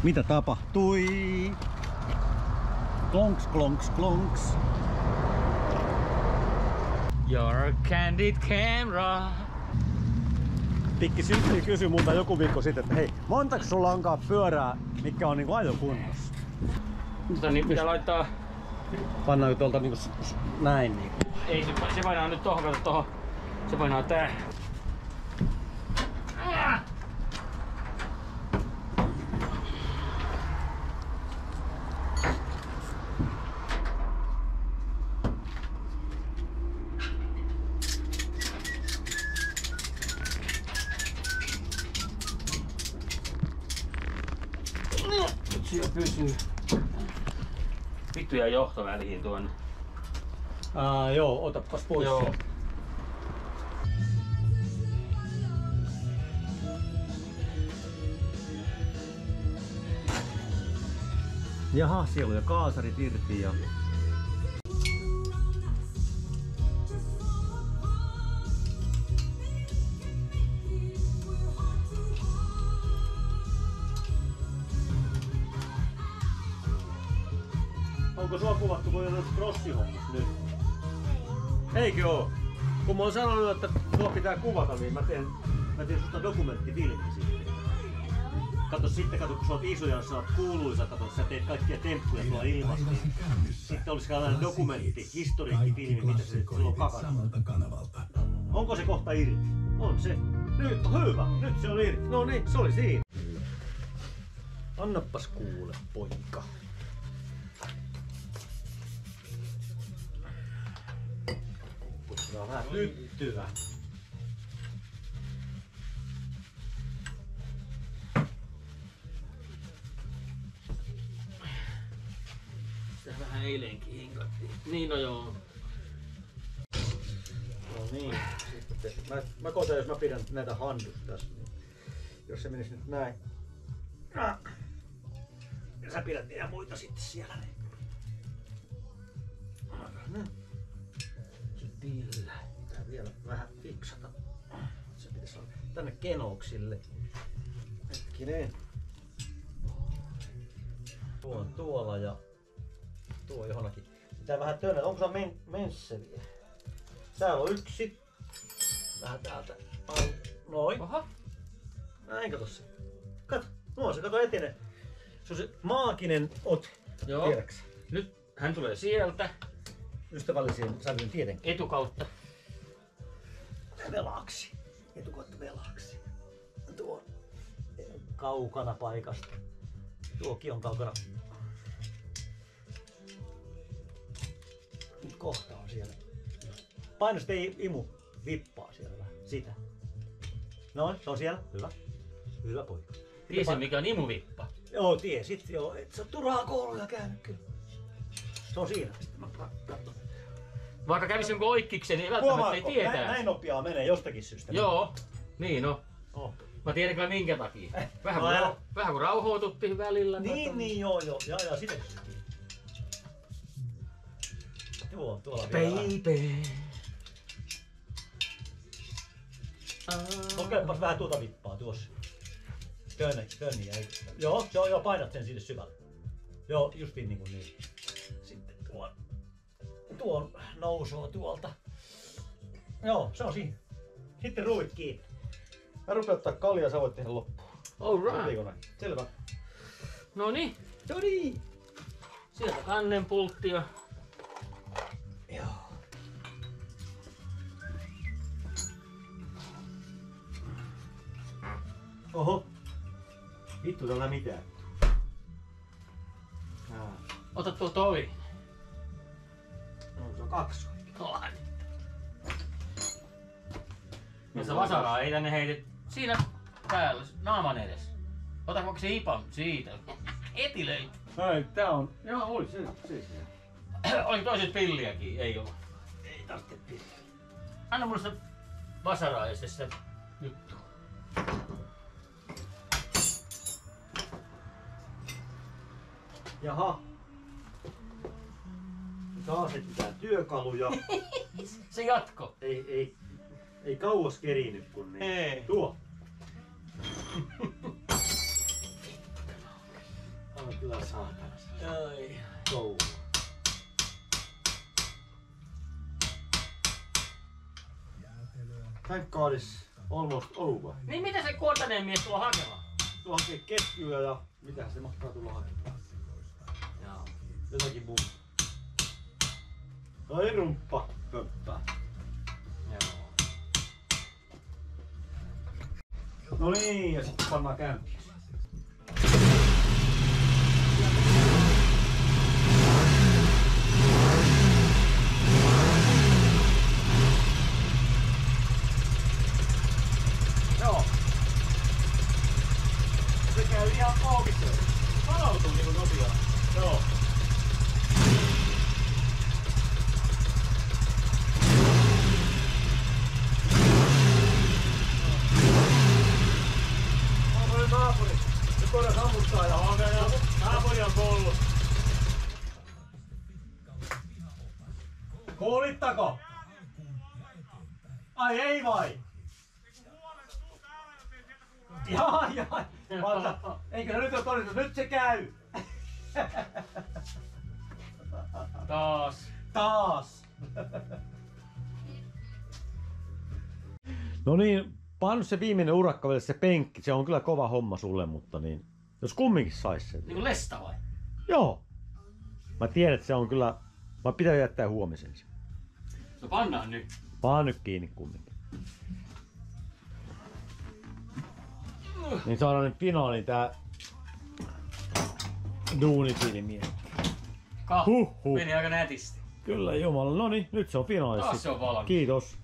Mitä tapahtui? Klonks, klonks, klonks. Your candid camera. Tikki Syltti kysyi multa joku viikko sitten, että hei, montako sulla onkaan pyörää, mikä on niinku ajokunnossa? Mutta niin pitää laittaa... Pannaan tuolta niinku näin niinku. Ei, se painaa nyt tohon, kato tohon. Se painaa tää. Nyt siellä pysyy. Vittu jää johtoväliin tuonne. Joo, otapas pois. Joo. Jaha, siellä on jo kaasarit irti ja... Onko sua kuvattu kuin noissa crossihommissa nyt? Eikö oo? Kun mä oon sanonut, että sua pitää kuvata, niin mä teen susta dokumenttifilmi sitten. Kato sitten, kun sä oot iso ja sä oot kuuluisa, sä teet kaikkia temppuja tuolla ilmassa, niin sitten olisi tällainen dokumentti, historiikkifilmi, mitä se sulla on kakana. Onko se kohta irti? On se. Nyt, hyvä, nyt se on irti. No niin, se oli siinä. Annapas kuule, poika. Puhutaan vähän hyttyä. Sitä vähän eilenkin hinkattiin. Niin no joo. No niin, mä koitan, jos mä pidän näitä handusta tässä, niin jos se menisi nyt näin. Ja sä pidät niitä muita sitten siellä. Kyllä. Pitää vielä vähän fiksata. Se pitäisi olla tänne kenouksille. Hetkinen. Tuo on tuolla ja tuo johonkin. Pitää vähän työnnä. Onko se mensseliä? Täällä on yksi. Vähän täältä. Noin. Oha. Näin kato se. Kato. Se kato etenee. Se on se maaginen ote. Joo. Tiedäksä? Nyt hän tulee sieltä. Ystävällisiin sävyyn tietenkin. Etukautta. Velaksi. Etukautta velaksi. Tuo kaukana paikasta. Tuokin on kaukana. Nyt kohta on siellä. Paino sitten imu vippaa siellä vähän. Sitä. Noin, se on siellä. Hyvä. Hyvä poika. Tiesin mikä on imuvippa. Joo, tiesit. Joo. Et sä oot turhaa kouluja käynyt kyllä. Se on siinä. Sitten mä katson. Vaikka kävisi jonkun oikkiksen, niin välttämättä ei tietää. Näin nopeaa menee jostakin syystä. Joo, niin no. Oh. Mä tiedän kyllä minkä takia. Vähän kun rauhoituttiin välillä. Niin joo. Ja sitä kysyttiin. Tuolla Baby. Kokeilepas vähän tuota vippaa tuossa. Könniä. Joo, painat sen sinne syvälle. Joo, justiin niin kuin niin. Sitten tuon nousoo tuolta. Joo, se on siinä. Sitten ruuvit kiinni. Mä rupean ottaa kaljaa, sä voit tehdä loppuun. Alright. Selvä. Noniin. Noniin. Sieltä kannenpultti ja... Joo. Oho. Vittu tällä mitään. Ota tuo toi. No, se on kaksi oikein. Noin. Ja se vasaraa ei tänne heitet siinä päällä, naaman edes. Ota vaikka se ipan siitä. Heti löit. Ei, tää on... Joo, oli se. Oliko toiset pilliäkin? Ei oo. Ei tarvitse pilliä. Anna mulle sitä vasaraa ja se juttu. Jaha. Taas etsitään työkaluja. Se jatko. Ei kauas kerinyt kun niin. Ei. Tuo. Saatana. Ai. Touhu. Thank God is almost over. Niin mitä se Kuortaneen mies tuo hakemaan? Tuo hakee ketjuja ja mitä se mahtaa tulla hakemaan? Joo. Jotakin muuta. Ai rumppa köppää. Joo. No niin, ja sitten pannaan käyntiin. Joo. Se käy ihan koukissa. Palautuu niinku nopeaa. Joo. Naapuri. Se koira sammuttaa ja naapuri on kuollut. Kuulittako? Ai ei vai? Jaa. Eikö se nyt ole todennut? Nyt se käy. Taas. No niin, pannut se viimeinen urakka vielä se penkki. Se on kyllä kova homma sulle, mutta niin. Jos kumminkin sais sen. Niinku lesta vai? Joo. Mä tiedän, että se on kyllä. Mä pitää jättää huomiseen se. No pannaan nyt. Paan nyt kiinni kumminkin. Niin saadaan nyt finaaliin tää duunifilmiä. Meni aika nätisti. Kyllä jumala. No niin, nyt se on finaalissa. Taas se on valmis. Kiitos.